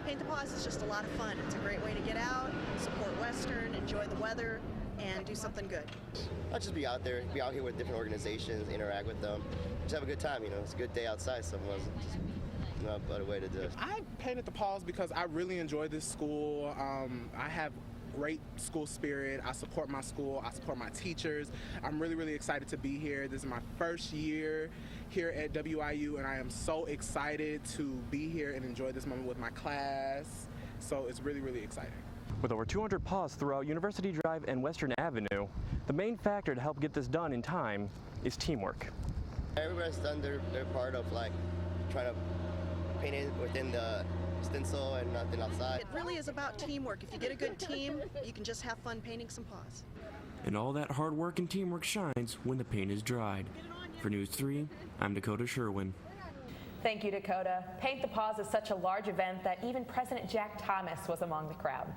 Paint the Paws is just a lot of fun. It's a great way to get out, support Western, enjoy the weather, and do something good. I'll just be out there, be out here with different organizations, interact with them, just have a good time. You know, it's a good day outside. Someone's just no better way to do it. I painted the Paws because I really enjoy this school. I have great school spirit. I support my school. I support my teachers. I'm really, really excited to be here. This is my first year here at WIU, and I am so excited to be here and enjoy this moment with my class. So it's really, really exciting. With over 200 paws throughout University Drive and Western Avenue, the main factor to help get this done in time is teamwork. Everybody's done their part of like trying to paint it within the stencil and nothing outside. It really is about teamwork. If you get a good team, you can just have fun painting some paws. And all that hard work and teamwork shines when the paint is dried. For News 3, I'm Dakota Sherwin. Thank you, Dakota. Paint the Paws is such a large event that even President Jack Thomas was among the crowd.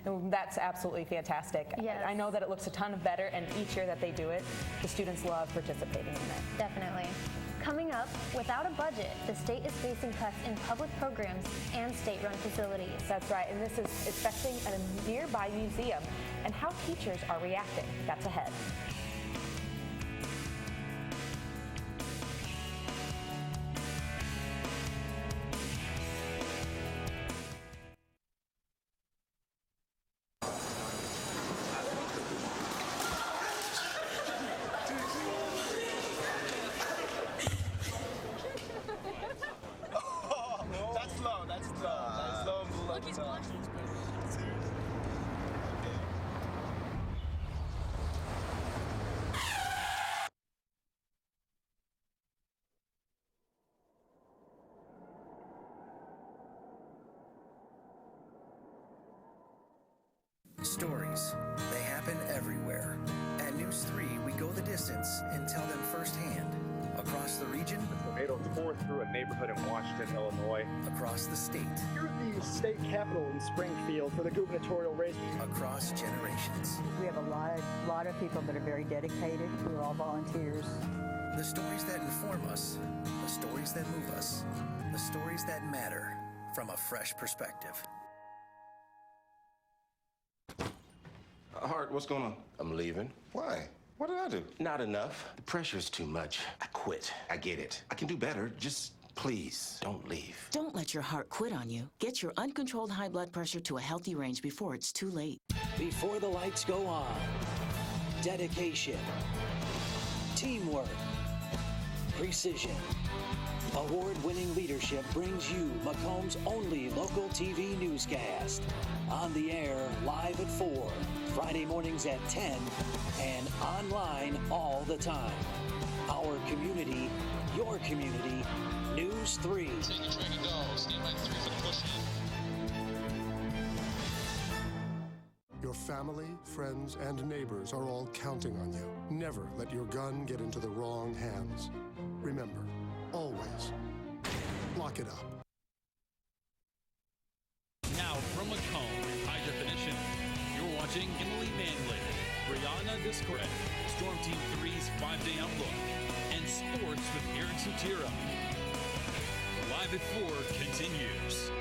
And that's absolutely fantastic. Yes. I know that it looks a ton better, and each year that they do it, the students love participating in it. Definitely. Coming up, without a budget, the state is facing cuts in public programs and state-run facilities. That's right, and this is affecting a nearby museum and how teachers are reacting. That's ahead. Stories, they happen everywhere. At News 3, we go the distance and tell them firsthand. Across the region, the tornado tore through a neighborhood in Washington, Illinois. Across the state. Here at the state capitol in Springfield for the gubernatorial race. Across generations. We have a lot of people that are very dedicated. We're all volunteers. The stories that inform us, the stories that move us, the stories that matter from a fresh perspective. Hart, what's going on? I'm leaving. Why? What did I do? Not enough. The pressure's too much. I quit. I get it. I can do better. Just please, don't leave. Don't let your heart quit on you. Get your uncontrolled high blood pressure to a healthy range before it's too late. Before the lights go on, dedication, teamwork, precision. Award-winning leadership brings you Macomb's only local TV newscast. On the air, live at 4, Friday mornings at 10, and online all the time. Our community, your community, News 3. Take a train to go. Stand by 3 for the push in. Your family, friends, and neighbors are all counting on you. Never let your gun get into the wrong hands. Remember, always lock it up. Now from Macomb in high definition, you're watching Emily Manley, Brianna Discret, Storm Team 3's 5-day outlook, and sports with Aaron Sutira. Live at 4 continues.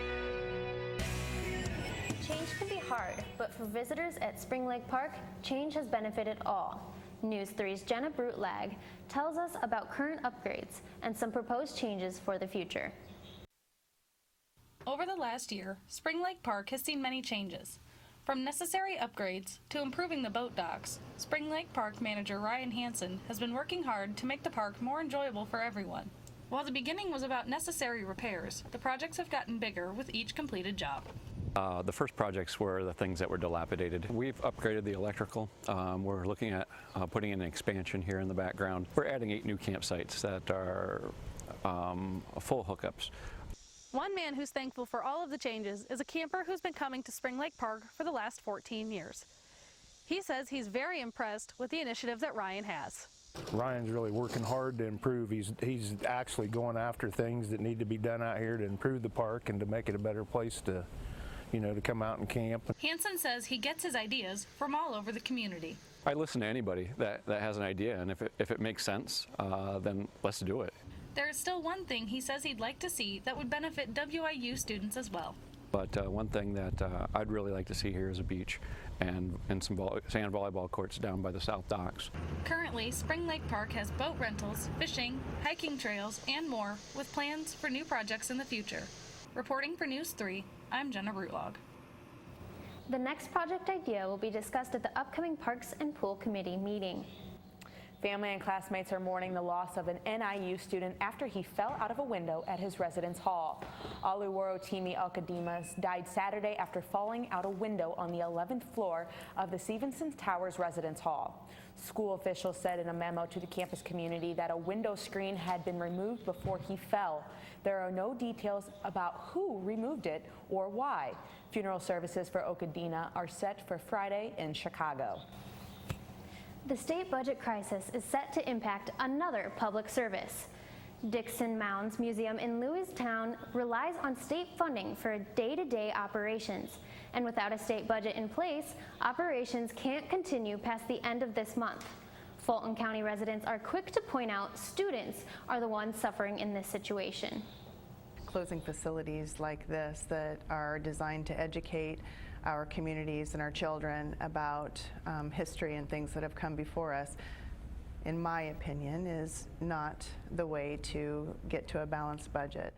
Change can be hard, but for visitors at Spring Lake Park, change has benefited all. News 3's Jenna Brutlag tells us about current upgrades and some proposed changes for the future. Over the last year, Spring Lake Park has seen many changes. From necessary upgrades to improving the boat docks, Spring Lake Park manager Ryan Hansen has been working hard to make the park more enjoyable for everyone. While the beginning was about necessary repairs, the projects have gotten bigger with each completed job. The first projects were the things that were dilapidated. We've upgraded the electrical. We're looking at putting in an expansion here in the background. We're adding 8 new campsites that are full hookups. One man who's thankful for all of the changes is a camper who's been coming to Spring Lake Park for the last 14 years. He says he's very impressed with the initiative that Ryan has. Ryan's really working hard to improve. He's actually going after things that need to be done out here to improve the park and to make it a better place to, to come out and camp. Hansen says he gets his ideas from all over the community. I listen to anybody that has an idea, and if it makes sense, then let's do it. There is still one thing he says he'd like to see that would benefit WIU students as well. But one thing that I'd really like to see here is a beach and some sand volleyball courts down by the South Docks. Currently, Spring Lake Park has boat rentals, fishing, hiking trails, and more, with plans for new projects in the future. Reporting for News 3, I'm Jenna Brutlog. The next project idea will be discussed at the upcoming Parks and Pool Committee meeting. Family and classmates are mourning the loss of an NIU student after he fell out of a window at his residence hall. Oluworo Timi Okadimas died Saturday after falling out a window on the 11th floor of the Stevenson Towers residence hall. School officials said in a memo to the campus community that a window screen had been removed before he fell. There are no details about who removed it or why. Funeral services for Okadina are set for Friday in Chicago. The state budget crisis is set to impact another public service. Dixon Mounds Museum in Lewistown relies on state funding for day-to-day operations. And without a state budget in place, operations can't continue past the end of this month. Fulton County residents are quick to point out students are the ones suffering in this situation. Closing facilities like this that are designed to educate our communities and our children about history and things that have come before us, in my opinion, is not the way to get to a balanced budget.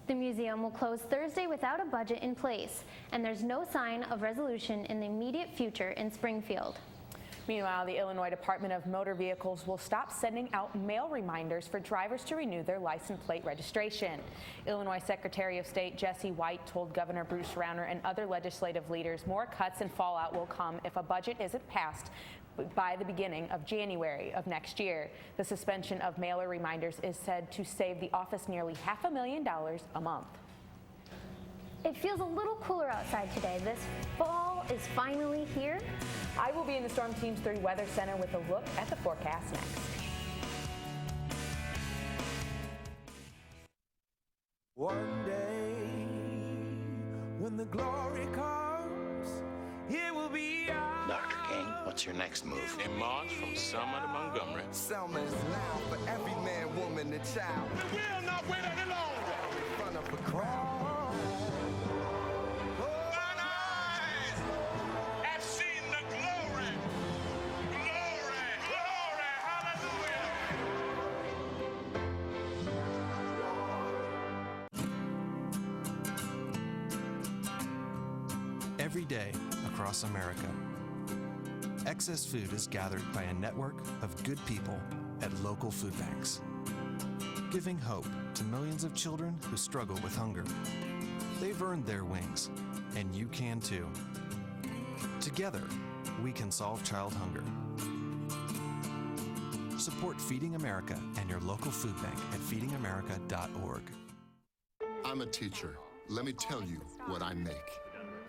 The museum will close Thursday without a budget in place, and there's no sign of resolution in the immediate future in Springfield. Meanwhile, the Illinois Department of Motor Vehicles will stop sending out mail reminders for drivers to renew their license plate registration. Illinois Secretary of State Jesse White told Governor Bruce Rauner and other legislative leaders more cuts and fallout will come if a budget isn't passed by the beginning of January of next year. The suspension of mailer reminders is said to save the office nearly $500,000 a month. It feels a little cooler outside today. This fall is finally here. I will be in the Storm Teams 3 Weather Center with a look at the forecast next. One day, when the glory comes, it will be ours. Dr. King, what's your next move? In March from Selma to Montgomery. Selma is loud for every man, woman, and child. We will not wait any longer. In front of a crowd. Every day across America, excess food is gathered by a network of good people at local food banks, giving hope to millions of children who struggle with hunger. They've earned their wings, and you can too. Together, we can solve child hunger. Support Feeding America and your local food bank at feedingamerica.org. I'm a teacher. Let me tell you what I make.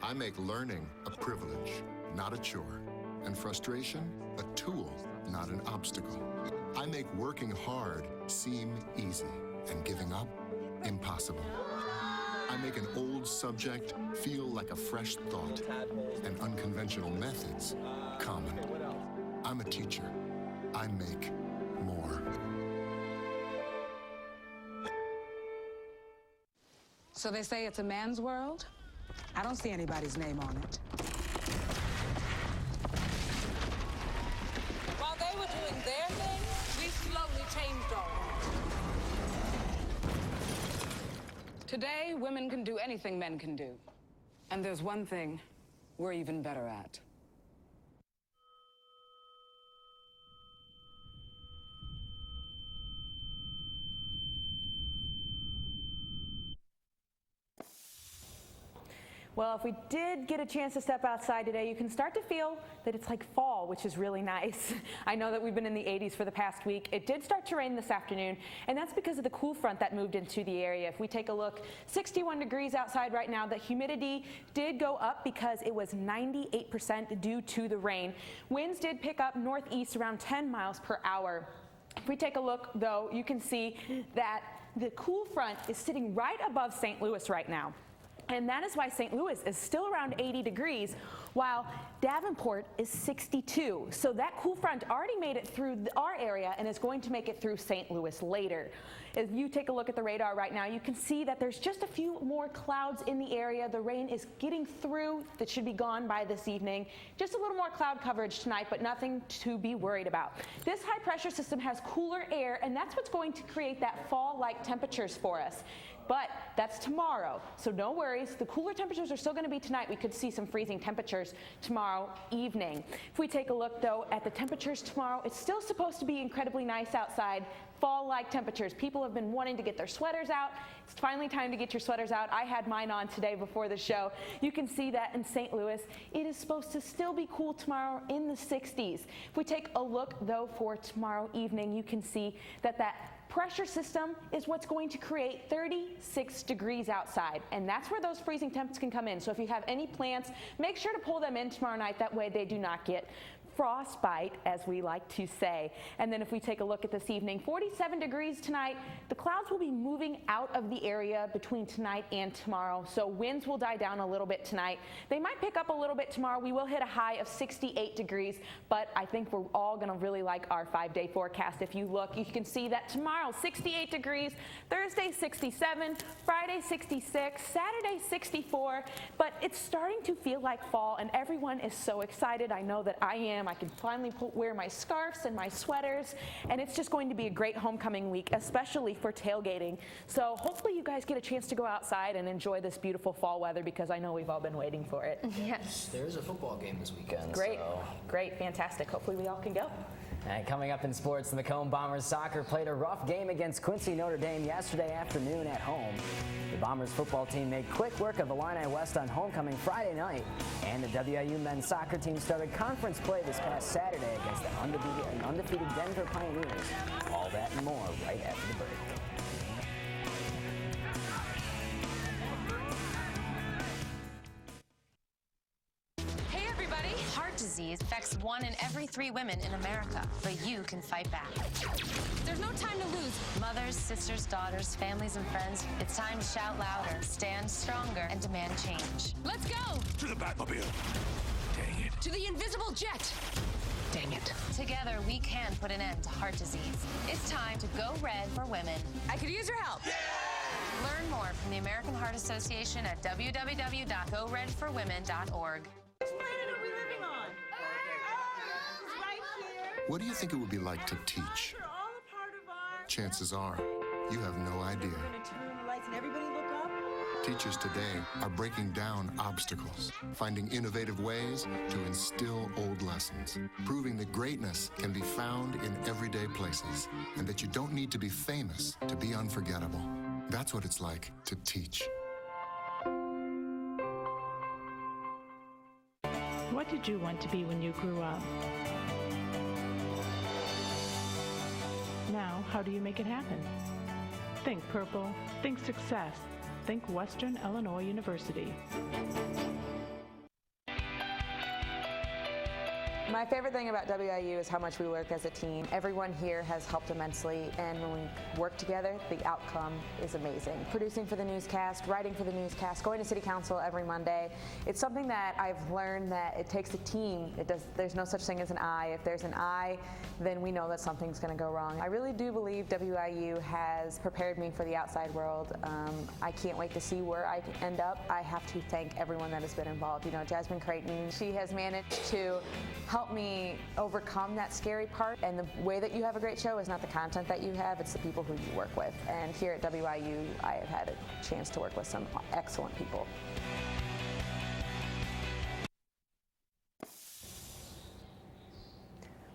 I make learning a privilege, not a chore, and frustration a tool, not an obstacle. I make working hard seem easy and giving up impossible. I make an old subject feel like a fresh thought and unconventional methods common. I'm a teacher. I make more. So they say it's a man's world? I don't see anybody's name on it. While they were doing their thing, we slowly changed all that. Today, women can do anything men can do. And there's one thing we're even better at. Well, if we did get a chance to step outside today, you can start to feel that it's like fall, which is really nice. I know that we've been in the 80s for the past week. It did start to rain this afternoon, and that's because of the cool front that moved into the area. If we take a look, 61 degrees outside right now. The humidity did go up because it was 98% due to the rain. Winds did pick up northeast around 10 miles per hour. If we take a look, though, you can see that the cool front is sitting right above St. Louis right now. And that is why St. Louis is still around 80 degrees, while Davenport is 62. So that cool front already made it through our area and is going to make it through St. Louis later. If you take a look at the radar right now, you can see that there's just a few more clouds in the area. The rain is getting through. That should be gone by this evening. Just a little more cloud coverage tonight, but nothing to be worried about. This high pressure system has cooler air, and that's what's going to create that fall-like temperatures for us. But that's tomorrow, so no worries. The cooler temperatures are still going to be tonight. We could see some freezing temperatures tomorrow evening. If we take a look, though, at the temperatures tomorrow, it's still supposed to be incredibly nice outside. Fall-like temperatures. People have been wanting to get their sweaters out. It's finally time to get your sweaters out. I had mine on today before the show. You can see that in St. Louis. It is supposed to still be cool tomorrow in the 60s. If we take a look, though, for tomorrow evening, you can see that pressure system is what's going to create 36 degrees outside, and that's where those freezing temps can come in. So if you have any plants, make sure to pull them in tomorrow night. That way they do not get frostbite, as we like to say. And then if we take a look at this evening, 47 degrees tonight. The clouds will be moving out of the area between tonight and tomorrow, so winds will die down a little bit tonight. They might pick up a little bit tomorrow. We will hit a high of 68 degrees, but I think we're all going to really like our 5-day forecast. If you look, you can see that tomorrow 68 degrees, Thursday 67, Friday 66, Saturday 64, but it's starting to feel like fall, and everyone is so excited. I know that I am. I can finally wear my scarves and my sweaters, and it's just going to be a great homecoming week, especially for tailgating. So hopefully you guys get a chance to go outside and enjoy this beautiful fall weather, because I know we've all been waiting for it. Yes. There's a football game this weekend. Great, so. Great, fantastic. Hopefully we all can go. And coming up in sports, the Macomb Bombers soccer played a rough game against Quincy Notre Dame yesterday afternoon at home. The Bombers football team made quick work of Illini West on homecoming Friday night, and the WIU men's soccer team started conference play this past Saturday against the undefeated Denver Pioneers. All that and more right after the break. Heart disease affects 1 in every 3 women in America, but you can fight back. There's no time to lose. Mothers, sisters, daughters, families, and friends, it's time to shout louder, stand stronger, and demand change. Let's go! To the Batmobile. Dang it. To the invisible jet. Dang it. Together, we can put an end to heart disease. It's time to go red for women. I could use your help. Yeah! Learn more from the American Heart Association at www.goredforwomen.org. What do you think it would be like to teach? Chances are, you have no idea. Teachers today are breaking down obstacles, finding innovative ways to instill old lessons, proving that greatness can be found in everyday places, and that you don't need to be famous to be unforgettable. That's what it's like to teach. What did you want to be when you grew up? Now, how do you make it happen? Think purple, think success, think Western Illinois University. My favorite thing about WIU is how much we work as a team. Everyone here has helped immensely, and when we work together, the outcome is amazing. Producing for the newscast, writing for the newscast, going to City Council every Monday. It's something that I've learned that it takes a team. There's no such thing as an I. If there's an I, then we know that something's going to go wrong. I really do believe WIU has prepared me for the outside world. I can't wait to see where I end up. I have to thank everyone that has been involved. You know, Jasmine Creighton, she has managed to help me overcome that scary part, and the way that you have a great show is not the content that you have, it's the people who you work with. And here at WIU, I have had a chance to work with some excellent people.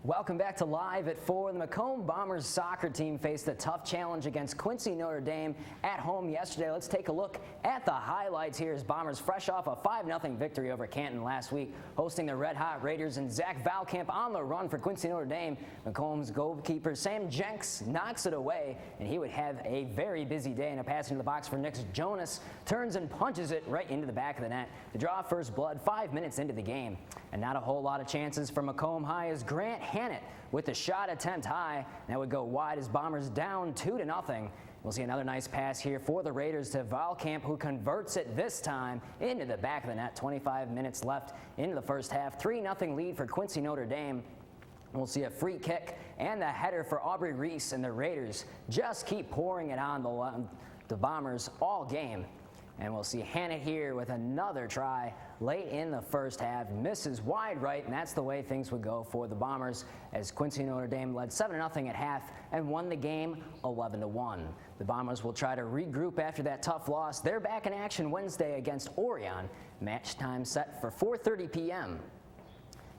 Welcome back to Live at 4. The Macomb Bombers soccer team faced a tough challenge against Quincy Notre Dame at home yesterday. Let's take a look at the highlights here as Bombers fresh off a 5-0 victory over Canton last week, hosting the Red Hot Raiders, and Zach Valkamp on the run for Quincy Notre Dame. Macomb's goalkeeper Sam Jenks knocks it away, and he would have a very busy day, and a pass into the box for Nick Jonas turns and punches it right into the back of the net to draw first blood 5 minutes into the game. And not a whole lot of chances for Macomb High as Grant Hannett with the shot attempt high. That would go wide as Bombers down 2-0. We'll see another nice pass here for the Raiders to Valkamp, who converts it this time into the back of the net. 25 minutes left into the first half. 3-0 lead for Quincy Notre Dame. We'll see a free kick and the header for Aubrey Reese, and the Raiders just keep pouring it on the Bombers all game. And we'll see Hannett here with another try late in the first half. Misses wide right, and that's the way things would go for the Bombers, as Quincy Notre Dame led 7-0 at half and won the game 11-1. The Bombers will try to regroup after that tough loss. They're back in action Wednesday against Orion. Match time set for 4:30 p.m.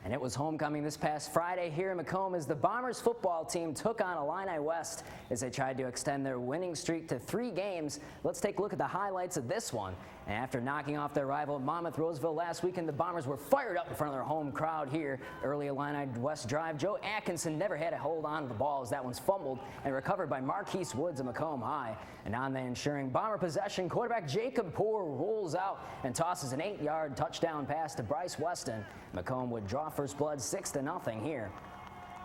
And it was homecoming this past Friday here in Macomb as the Bombers football team took on Illini West as they tried to extend their winning streak to 3 games. Let's take a look at the highlights of this one. And after knocking off their rival Monmouth Roseville last weekend, the Bombers were fired up in front of their home crowd here. Early Illini West drive, Joe Atkinson never had a hold on to the ball as that one's fumbled and recovered by Marquise Woods of Macomb High. And on the ensuring Bomber possession, quarterback Jacob Poor rolls out and tosses an 8-yard touchdown pass to Bryce Weston. Macomb would draw first blood 6-0 here.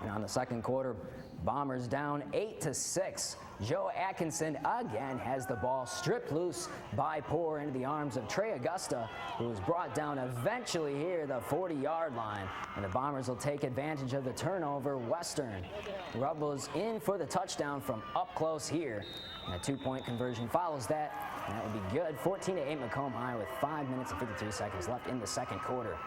And on the second quarter, Bombers down 8-6. Joe Atkinson again has the ball stripped loose by Poor into the arms of Trey Augusta, who was brought down eventually here the 40-yard line. And the Bombers will take advantage of the turnover. Western Rubbles in for the touchdown from up close here. And a 2-point conversion follows that, and that would be good. 14-8 Macomb High with 5 minutes and 53 seconds left in the second quarter.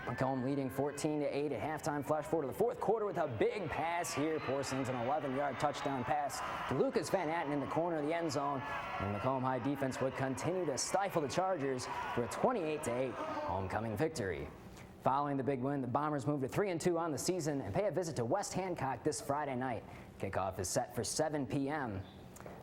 Macomb leading 14-8 at halftime. Flash forward to the fourth quarter with a big pass here. Poor sends an 11-yard touchdown pass to Lucas Van Atten in the corner of the end zone. And Macomb High defense would continue to stifle the Chargers for a 28-8 homecoming victory. Following the big win, the Bombers move to 3-2 on the season and pay a visit to West Hancock this Friday night. Kickoff is set for 7 p.m.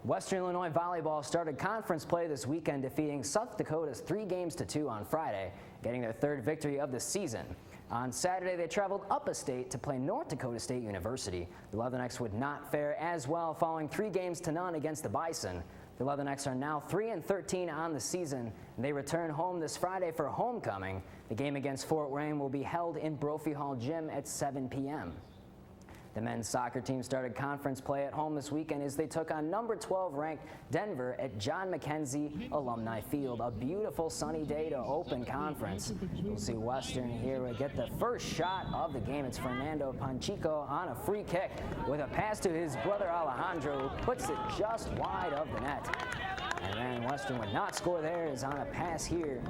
Western Illinois volleyball started conference play this weekend, defeating South Dakota's 3-2 on Friday, getting their 3rd victory of the season. On Saturday, they traveled up a state to play North Dakota State University. The Leathernecks would not fare as well, following 3-0 against the Bison. The Leathernecks are now 3-13 on the season, and they return home this Friday for homecoming. The game against Fort Wayne will be held in Brophy Hall Gym at 7 p.m. The men's soccer team started conference play at home this weekend as they took on number 12 ranked Denver at John McKenzie Alumni Field. A beautiful sunny day to open conference. We'll see Western here will get the first shot of the game. It's Fernando Panchico on a free kick with a pass to his brother Alejandro, who puts it just wide of the net. And then Western would not score there, is on a pass here.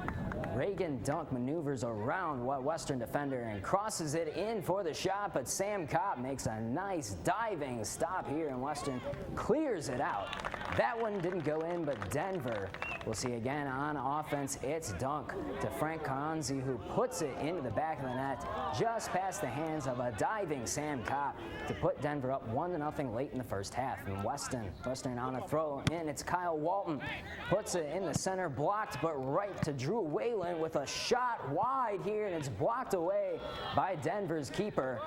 Reagan Dunk maneuvers around Western defender and crosses it in for the shot, but Sam Kopp makes a nice diving stop here, and Western clears it out. That one didn't go in, but Denver, we'll see again on offense. It's Dunk to Frank Carranzi, who puts it into the back of the net, just past the hands of a diving Sam Kopp to put Denver up 1-0 late in the first half. And Western on a throw in. It's Kyle Walton, puts it in the center, blocked, but right to Drew Whalen with a shot wide here, and it's blocked away by Denver's keeper.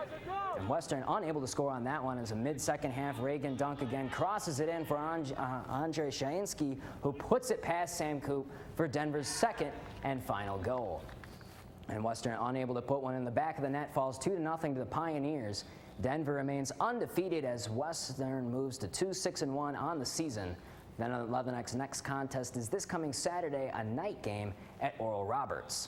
And Western unable to score on that one as a mid-second half. Reagan Dunk again crosses it in for Andre Shainski, who puts it past Sam Koop for Denver's second and final goal. And Western, unable to put one in the back of the net, falls 2-0 to the Pioneers. Denver remains undefeated as Western moves to 2-6-1 on the season. Then the Leatherneck's next contest is this coming Saturday, a night game at Oral Roberts.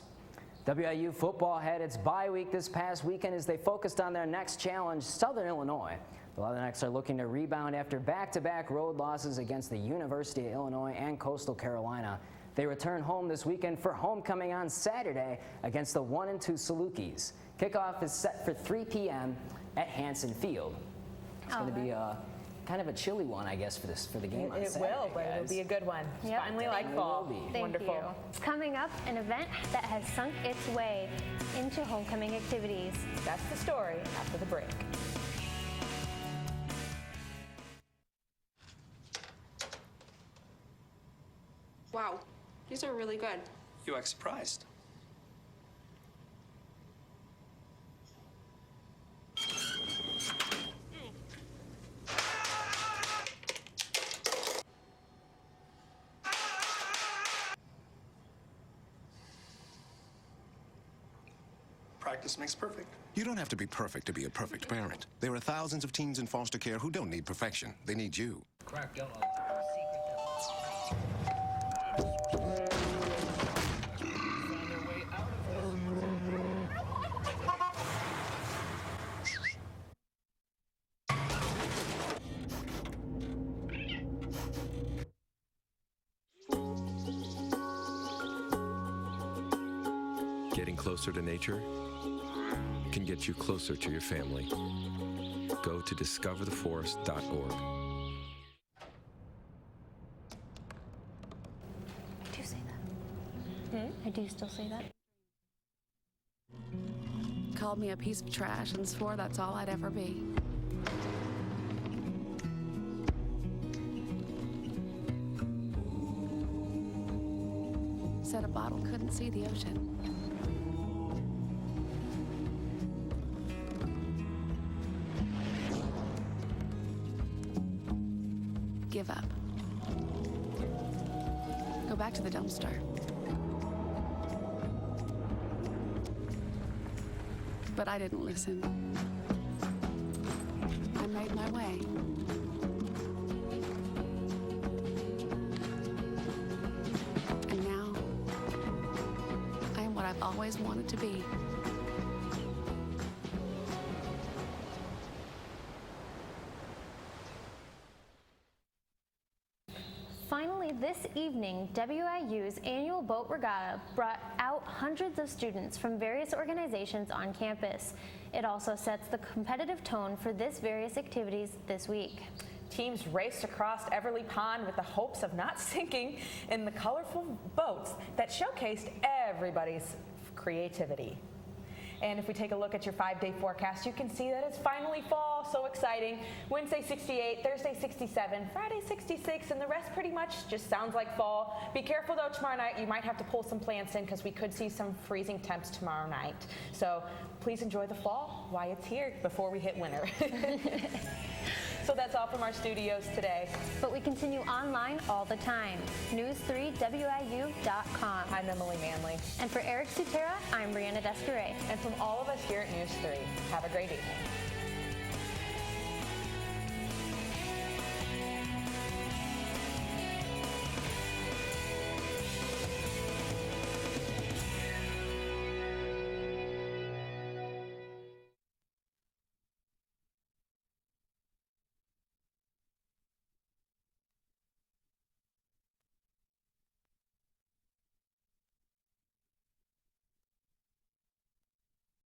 WIU football had its bye week this past weekend as they focused on their next challenge, Southern Illinois. The Leathernecks are looking to rebound after back-to-back road losses against the University of Illinois and Coastal Carolina. They return home this weekend for homecoming on Saturday against the 1-2 Salukis. Kickoff is set for 3 p.m. at Hanson Field. It's going to be kind of a chilly one, I guess, for the game on Saturday. It will, but it'll be a good one. Yep. Finally like fall. Wonderful. You. Coming up, an event that has sunk its way into homecoming activities. That's the story after the break. Wow, these are really good. You act surprised. Practice makes perfect. You don't have to be perfect to be a perfect parent. There are thousands of teens in foster care who don't need perfection. They need you. Crack yellow. Getting closer to nature can get you closer to your family. Go to discovertheforest.org. I do say that. I do still say that. Called me a piece of trash and swore that's all I'd ever be. Said a bottle couldn't see the ocean. Give up. Go back to the dumpster. But I didn't listen. I made my way. And now, I am what I've always wanted to be. Finally, this evening, WIU's annual boat regatta brought out hundreds of students from various organizations on campus. It also sets the competitive tone for this various activities this week. Teams raced across Everly Pond with the hopes of not sinking in the colorful boats that showcased everybody's creativity. And if we take a look at your 5-day forecast, you can see that it's finally fall. So exciting. Wednesday 68, Thursday 67, Friday 66, and the rest pretty much just sounds like fall. Be careful though tomorrow night. You might have to pull some plants in because we could see some freezing temps tomorrow night. So please enjoy the fall while it's here before we hit winter. So that's all from our studios today. But we continue online all the time. News3WIU.com. I'm Emily Manley. And for Eric Sutera, I'm Brianna Descaray. And from all of us here at News 3, have a great evening.